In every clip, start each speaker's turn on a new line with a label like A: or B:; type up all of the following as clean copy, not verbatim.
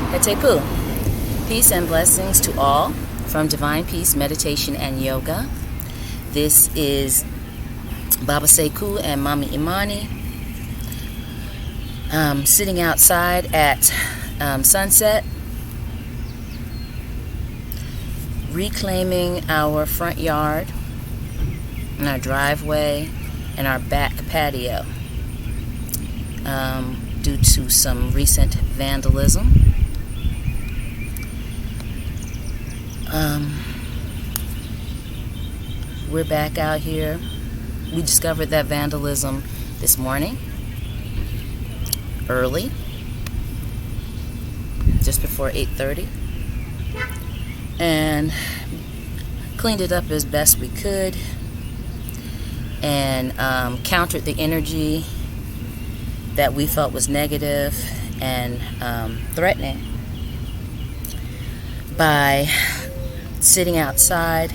A: Hetepu. Peace and blessings to all from Divine Peace Meditation and Yoga. This is Baba Sekou and Mama Imani. Sitting outside at sunset, reclaiming our front yard and our driveway and our back patio due to some recent vandalism. We're back out here. We discovered that vandalism this morning, early, just before 8:30, and cleaned it up as best we could, and countered the energy that we felt was negative and threatening by sitting outside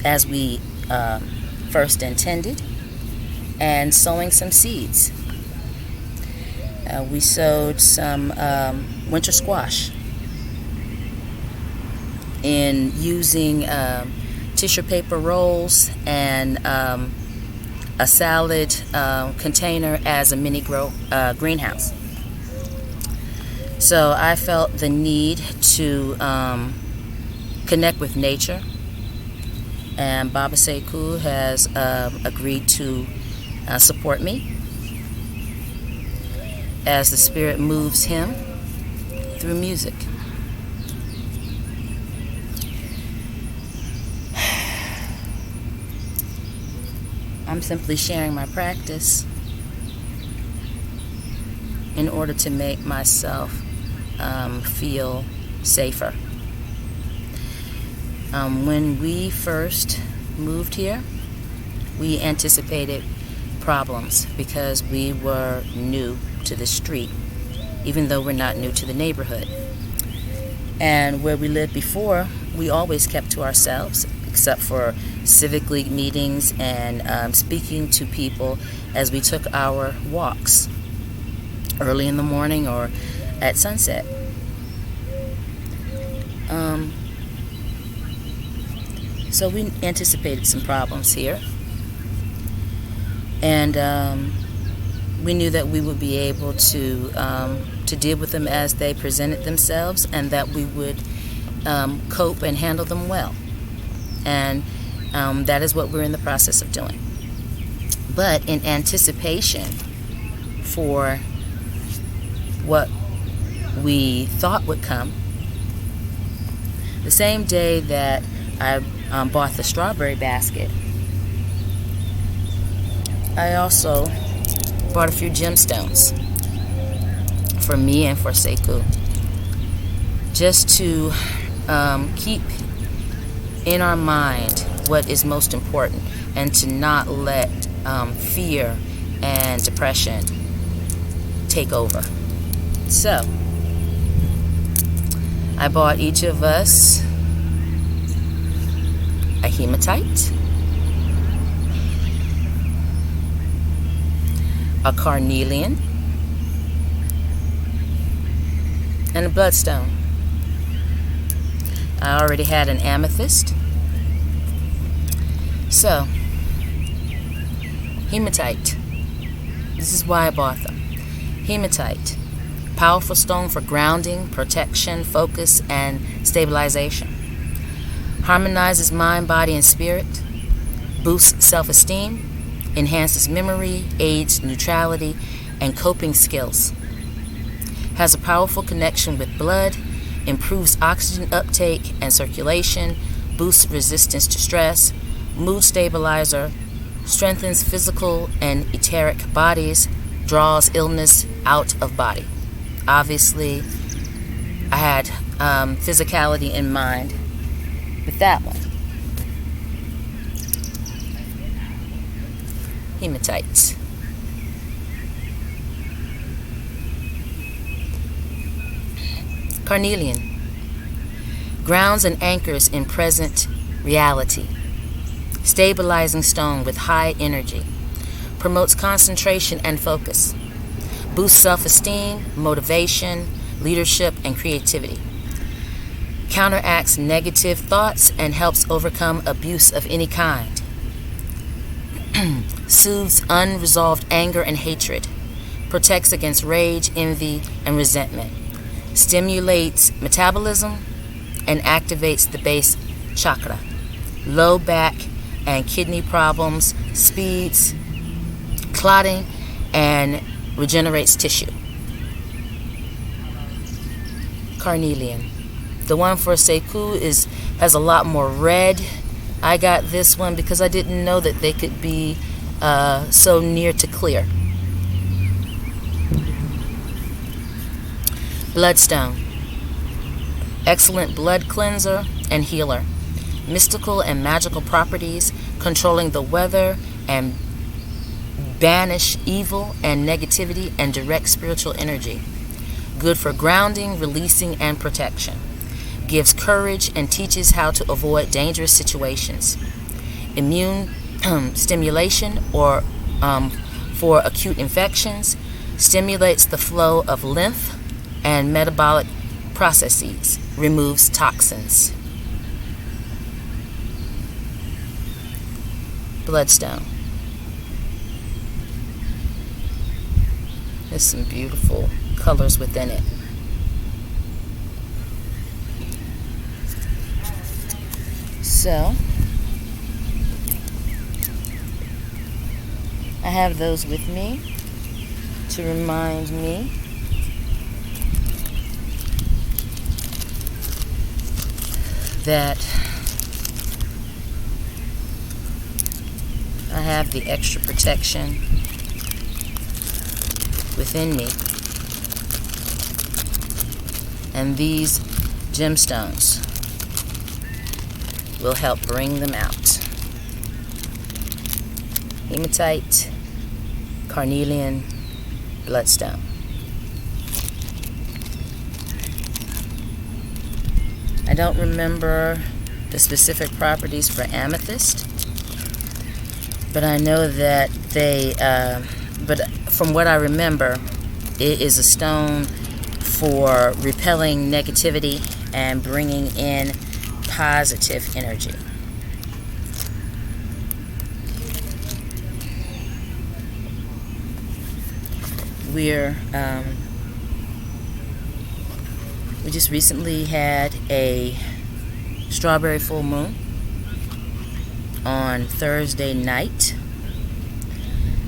A: as we first intended and sowing some seeds. We sowed some winter squash in using tissue paper rolls and a salad container as a mini greenhouse. So I felt the need to connect with nature, and Baba Sekou has agreed to support me as the spirit moves him through music. I'm simply sharing my practice in order to make myself feel safer. When we first moved here, we anticipated problems because we were new to the street, even though we're not new to the neighborhood. And where we lived before, we always kept to ourselves, except for civic league meetings and speaking to people as we took our walks early in the morning or at sunset. So we anticipated some problems here, and we knew that we would be able to deal with them as they presented themselves, and that we would cope and handle them well. And that is what we're in the process of doing. But in anticipation for what we thought would come, the same day that I bought the strawberry basket, I also bought a few gemstones for me and for Sekou, just to keep in our mind what is most important, and to not let fear and depression take over. So I bought each of us a hematite, a carnelian, and a bloodstone. I already had an amethyst. So, hematite. This is why I bought them. Hematite, powerful stone for grounding, protection, focus, and stabilization. Harmonizes mind, body, and spirit. Boosts self-esteem. Enhances memory, aids neutrality, and coping skills. Has a powerful connection with blood. Improves oxygen uptake and circulation. Boosts resistance to stress. Mood stabilizer. Strengthens physical and etheric bodies. Draws illness out of body. Obviously, I had physicality in mind with that one. Hematite. Carnelian. Grounds and anchors in present reality. Stabilizing stone with high energy. Promotes concentration and focus. Boosts self-esteem, motivation, leadership, and creativity. Counteracts negative thoughts and helps overcome abuse of any kind. Soothes unresolved anger and hatred. Protects against rage, envy, and resentment. Stimulates metabolism and activates the base chakra. Low back and kidney problems, speeds clotting, and regenerates tissue. Carnelian. The one for Sekou has a lot more red. I got this one because I didn't know that they could be so near to clear. Bloodstone. Excellent blood cleanser and healer. Mystical and magical properties, controlling the weather and banish evil and negativity and direct spiritual energy. Good for grounding, releasing, and protection. Gives courage and teaches how to avoid dangerous situations. Immune stimulation or for acute infections. Stimulates the flow of lymph and metabolic processes. Removes toxins. Bloodstone. There's some beautiful colors within it. So, I have those with me to remind me that I have the extra protection within me, and these gemstones will help bring them out. Hematite, carnelian, bloodstone. I don't remember the specific properties for amethyst, but I know that but from what I remember, it is a stone for repelling negativity and bringing in positive energy. We just recently had a strawberry full moon on Thursday night.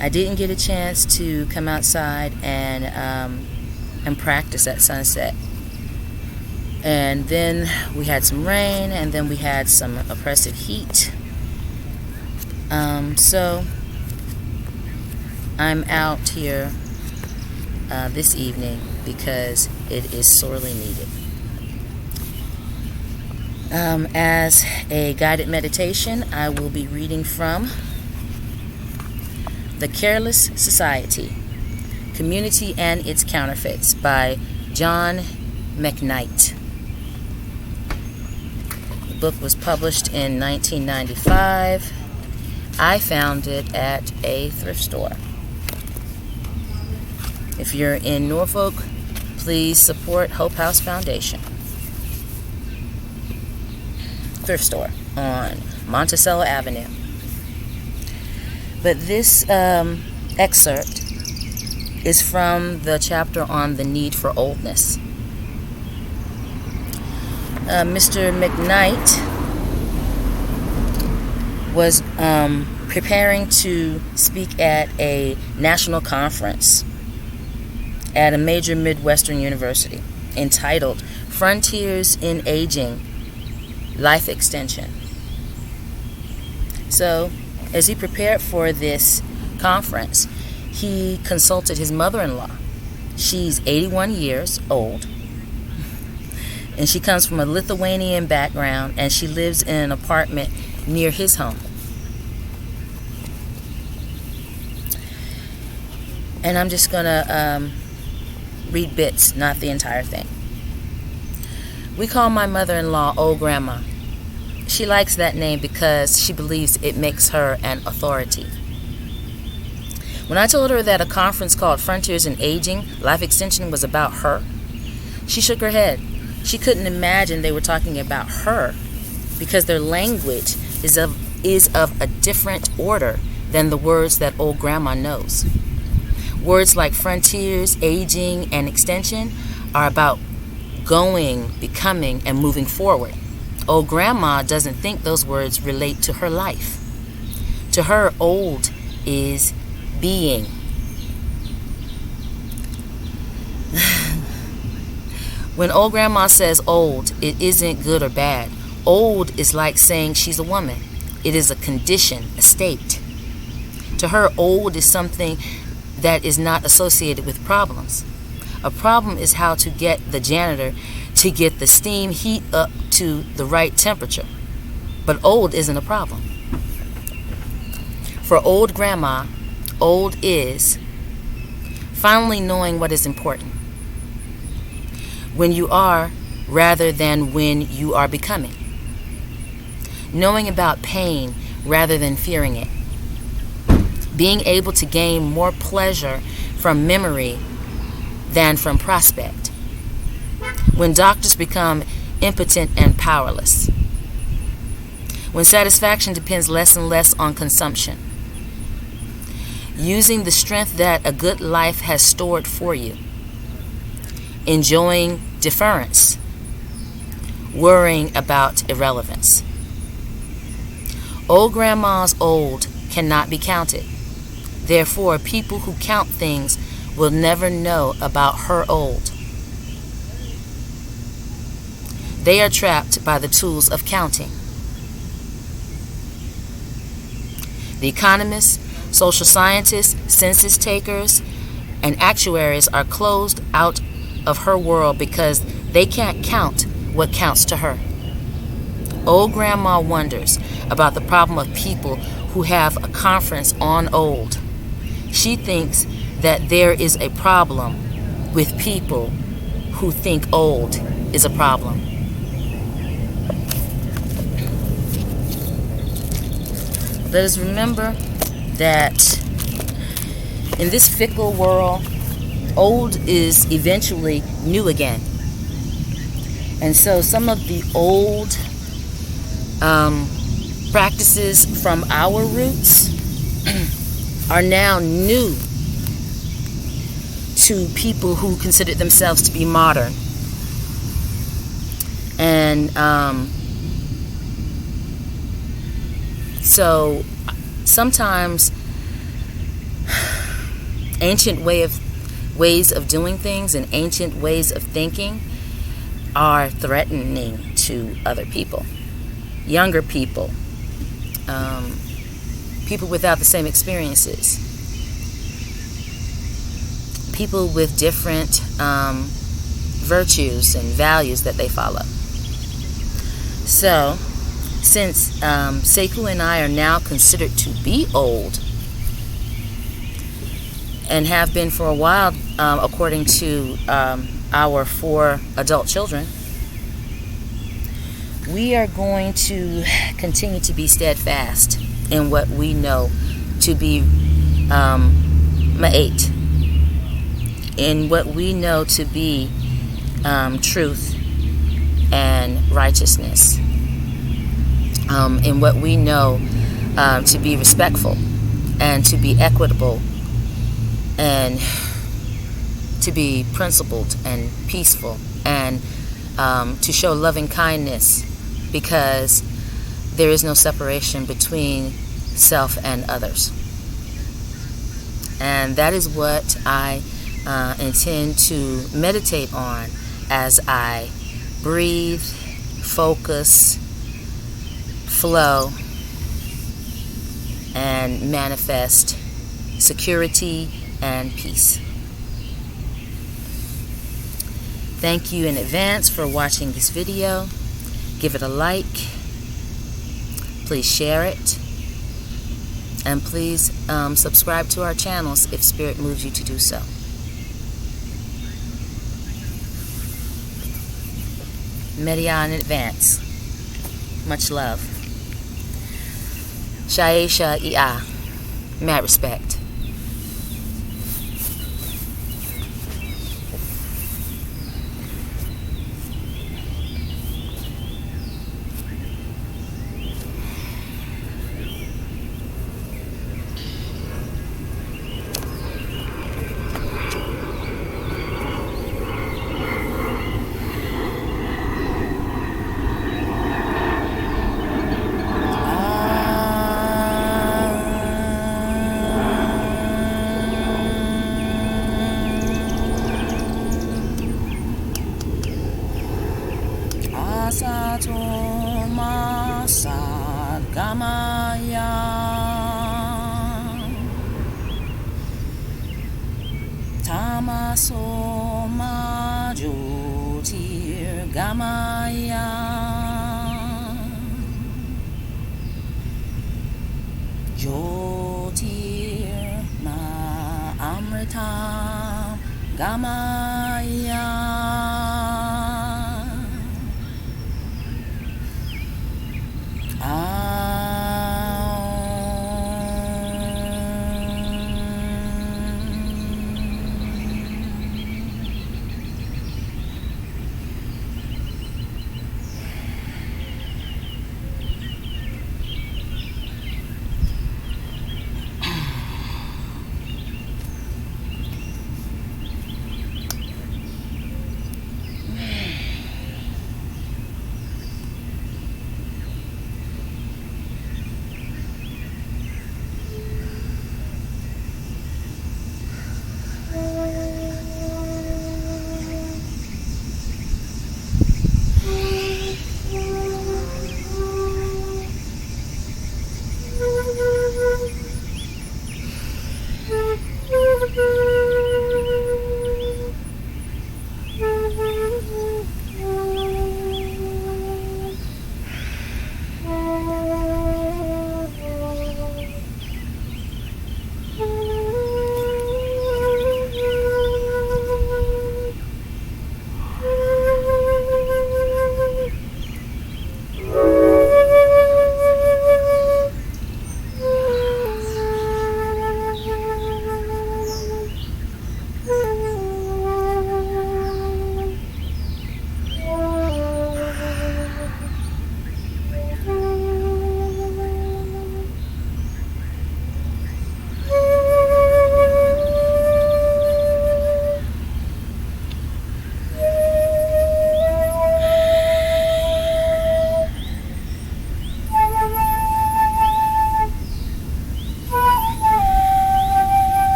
A: I didn't get a chance to come outside and practice at sunset. And then we had some rain, and then we had some oppressive heat. So I'm out here this evening because it is sorely needed. As a guided meditation, I will be reading from The Careless Society, Community and Its Counterfeits by John McKnight. The book was published in 1995. I found it at a thrift store. If you're in Norfolk, please support Hope House Foundation. Thrift store on Monticello Avenue. But this excerpt is from the chapter on the need for oldness. Mr. McKnight was preparing to speak at a national conference at a major Midwestern university entitled Frontiers in Aging, Life Extension. So, as he prepared for this conference, he consulted his mother-in-law. She's 81 years old, and she comes from a Lithuanian background, and she lives in an apartment near his home. And I'm just going to read bits, not the entire thing. We call my mother-in-law Old Grandma. She likes that name because she believes it makes her an authority. When I told her that a conference called Frontiers in Aging, Life Extension was about her, She shook her head. She couldn't imagine they were talking about her because their language is of a different order than the words that old grandma knows. Words like frontiers, aging, and extension are about going, becoming, and moving forward. Old grandma doesn't think those words relate to her life. To her, old is being. When old grandma says old, it isn't good or bad. Old is like saying she's a woman. It is a condition, a state. To her, old is something that is not associated with problems. A problem is how to get the janitor to get the steam heat up to the right temperature. But old isn't a problem. For old grandma, old is finally knowing what is important. When you are rather than when you are becoming. Knowing about pain rather than fearing it. Being able to gain more pleasure from memory than from prospect. When doctors become impotent and powerless. When satisfaction depends less and less on consumption. Using the strength that a good life has stored for you. Enjoying deference. Worrying about irrelevance. Old grandma's old cannot be counted. Therefore, people who count things will never know about her old. They are trapped by the tools of counting. The economists, social scientists, census takers, and actuaries are closed out of her world because they can't count what counts to her. Old grandma wonders about the problem of people who have a conference on old. She thinks that there is a problem with people who think old is a problem. Let us remember that in this fickle world, old is eventually new again. And so some of the old practices from our roots are now new to people who consider themselves to be modern. And so sometimes ancient ways of doing things and ancient ways of thinking are threatening to other people, younger people, people without the same experiences, people with different virtues and values that they follow. So, since Sekou and I are now considered to be old, and have been for a while, according to our 4 adult children, we are going to continue to be steadfast in what we know to be ma'at, in what we know to be truth and righteousness, in what we know to be respectful and to be equitable and to be principled and peaceful and to show loving kindness, because there is no separation between self and others. And that is what I intend to meditate on as I breathe, focus, flow, and manifest security and peace. Thank you in advance for watching this video. Give it a like. Please share it. And please subscribe to our channels if Spirit moves you to do so. Media in advance. Much love. Shaisha Ia. Mad respect. Sato Masad Gamaya Tamaso Majutir Gamaya Jyotir Ma Amrita Gamaya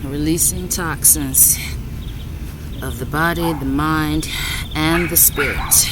A: releasing toxins of the body, the mind, and the spirit.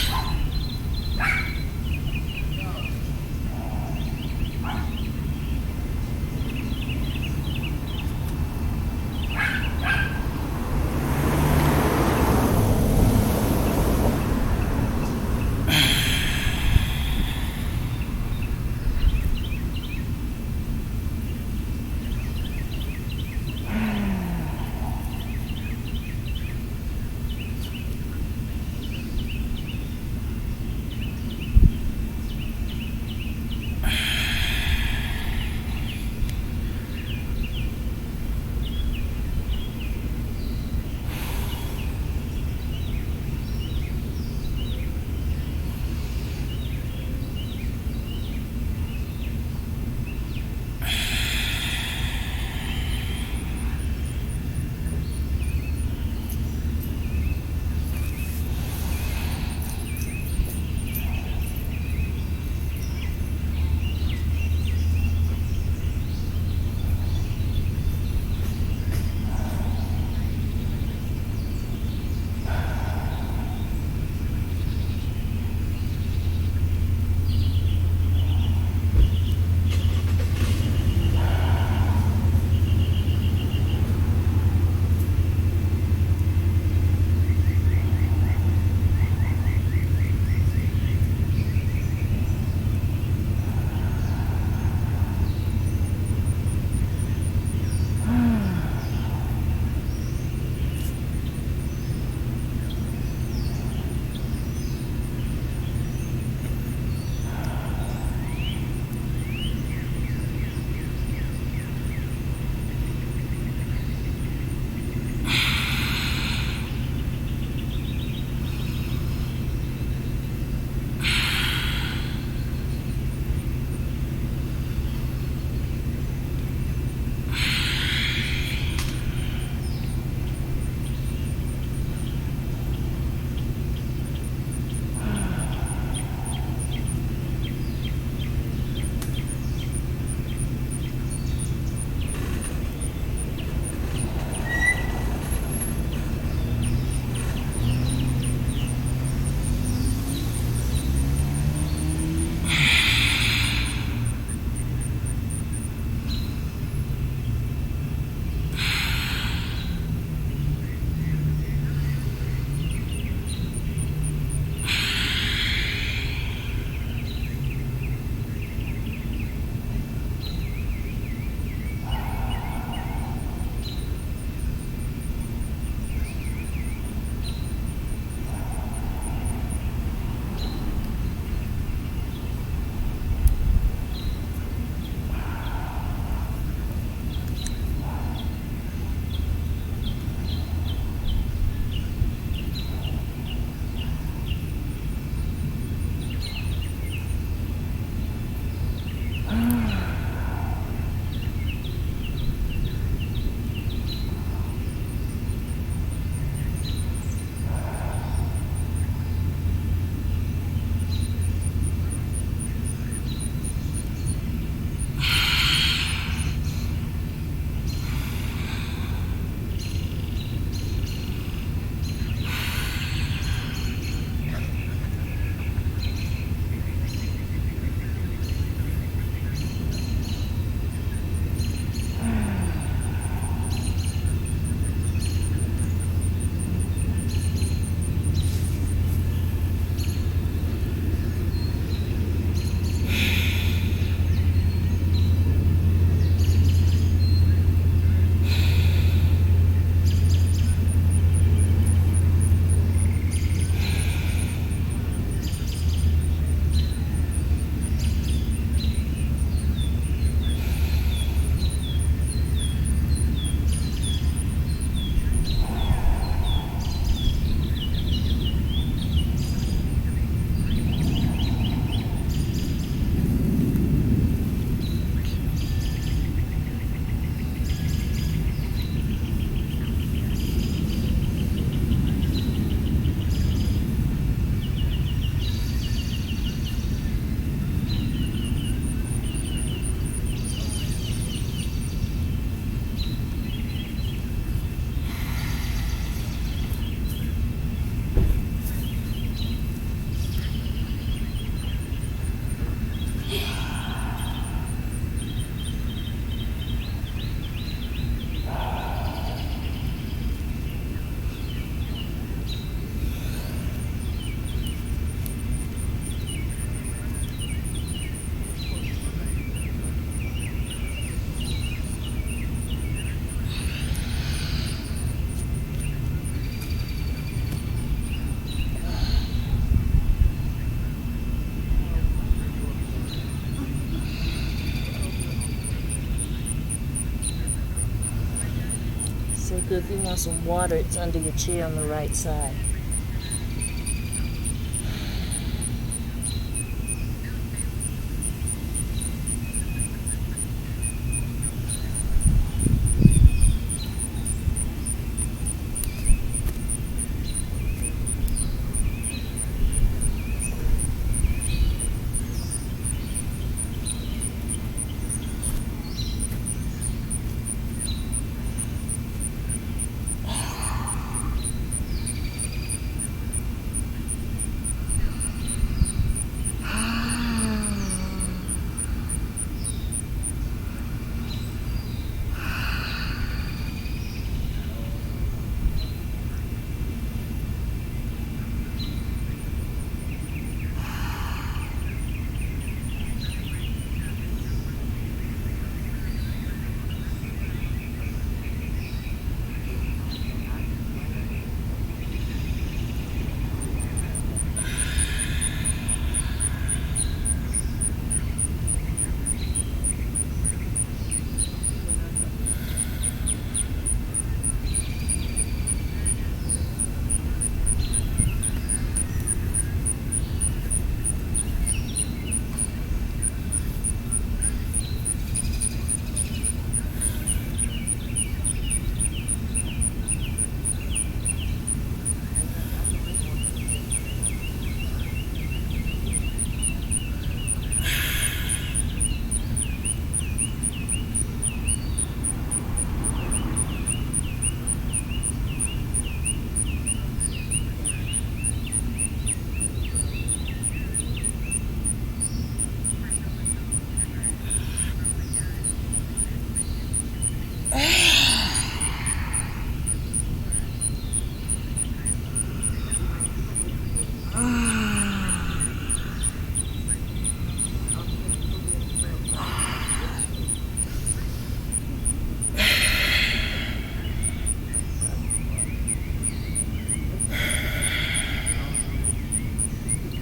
A: Sekou, if you want some water, it's under your chair on the right side.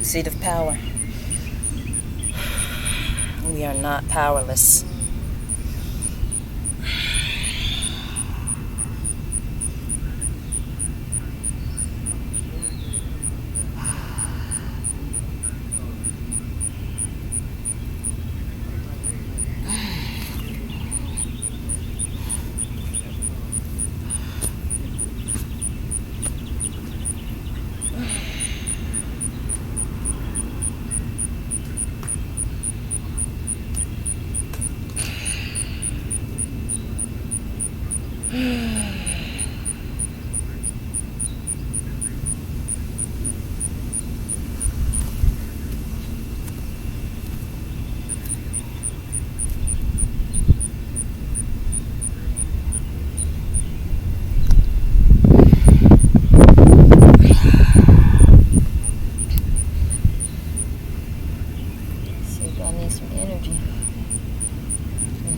A: Seat of power. We are not powerless.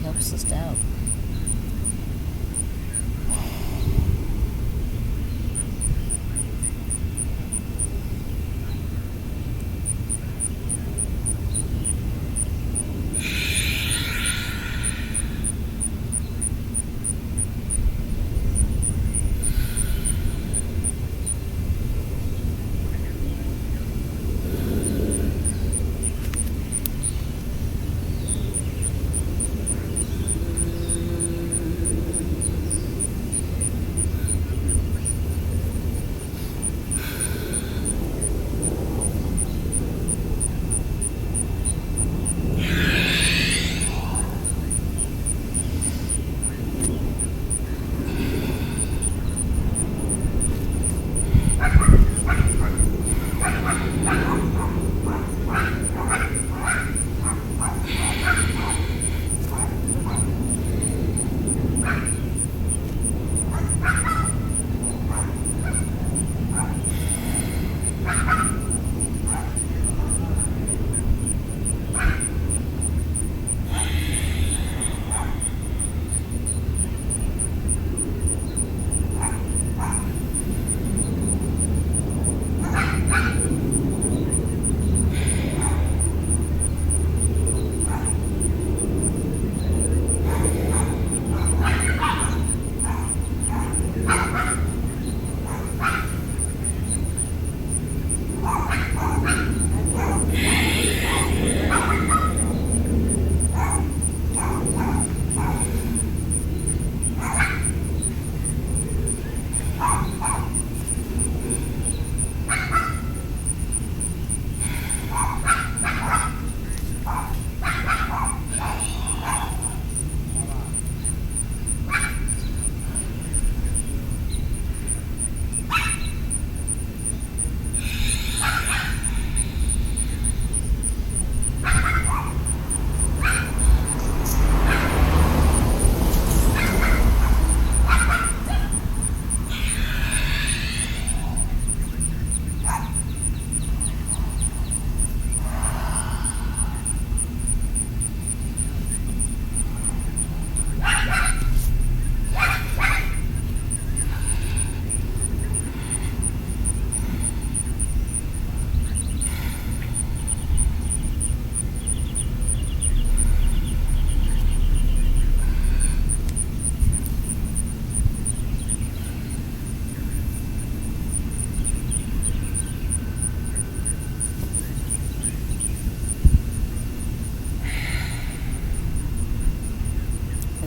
A: Helps us out.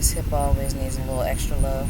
A: This hip always needs a little extra love.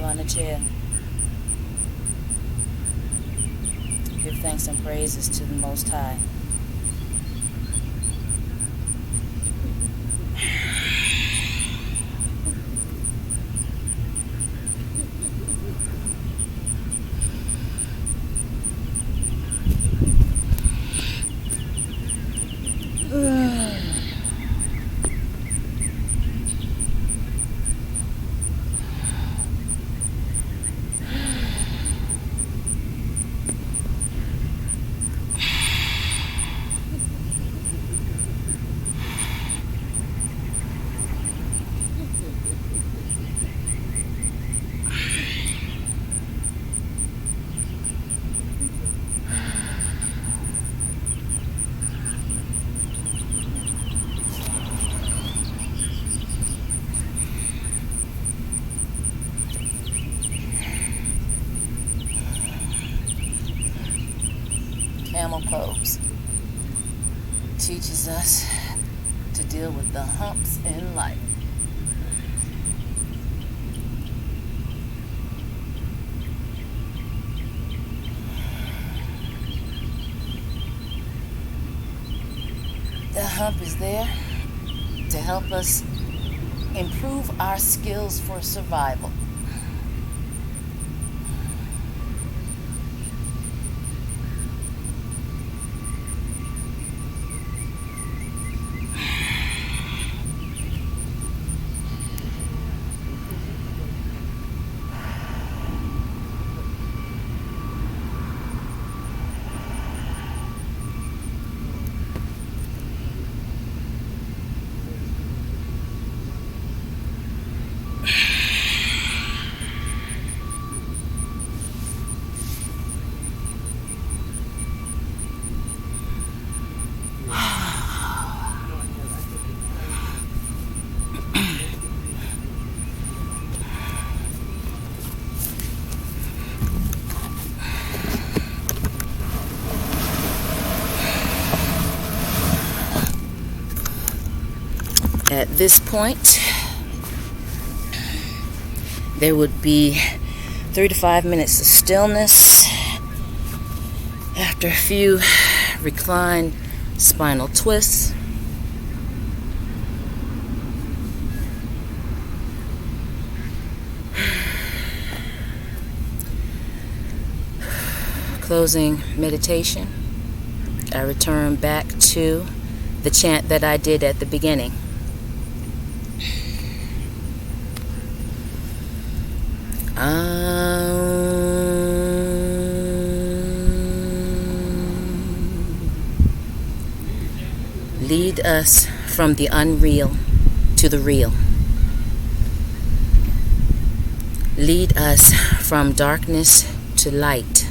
A: On the chair. Give thanks and praises to the Most High. Camel pose teaches us to deal with the humps in life. The hump is there to help us improve our skills for survival. At this point, there would be 3 to 5 minutes of stillness after a few reclined spinal twists. Closing meditation, I return back to the chant that I did at the beginning. Lead us from the unreal to the real. Lead us from darkness to light,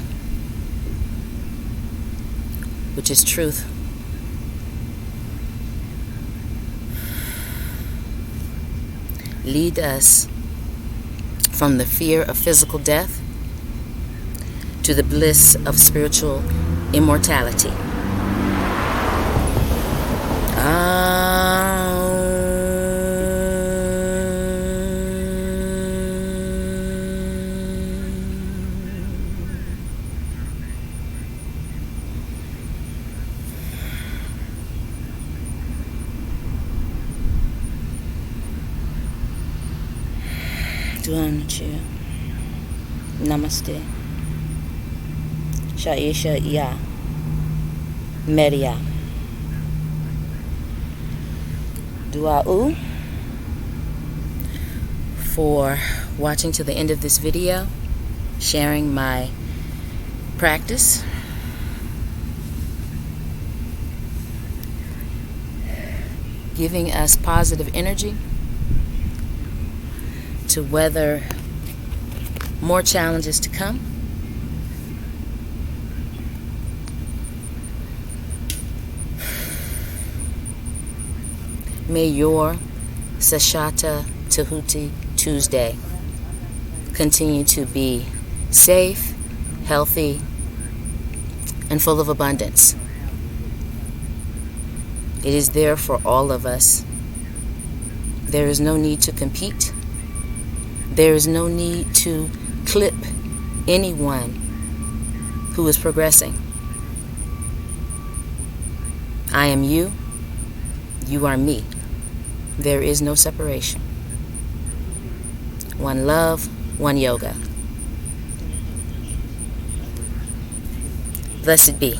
A: which is truth. Lead us from the fear of physical death to the bliss of spiritual immortality. Duanchu. Namaste. Shaisha Ya. Media. Dua'u for watching to the end of this video, sharing my practice. Giving us positive energy to weather more challenges to come. May your Sashata Tahuti Tuesday continue to be safe, healthy, and full of abundance. It is there for all of us. There is no need to compete. There is no need to clip anyone who is progressing. I am you. You are me. There is no separation. One love, one yoga. Blessed be.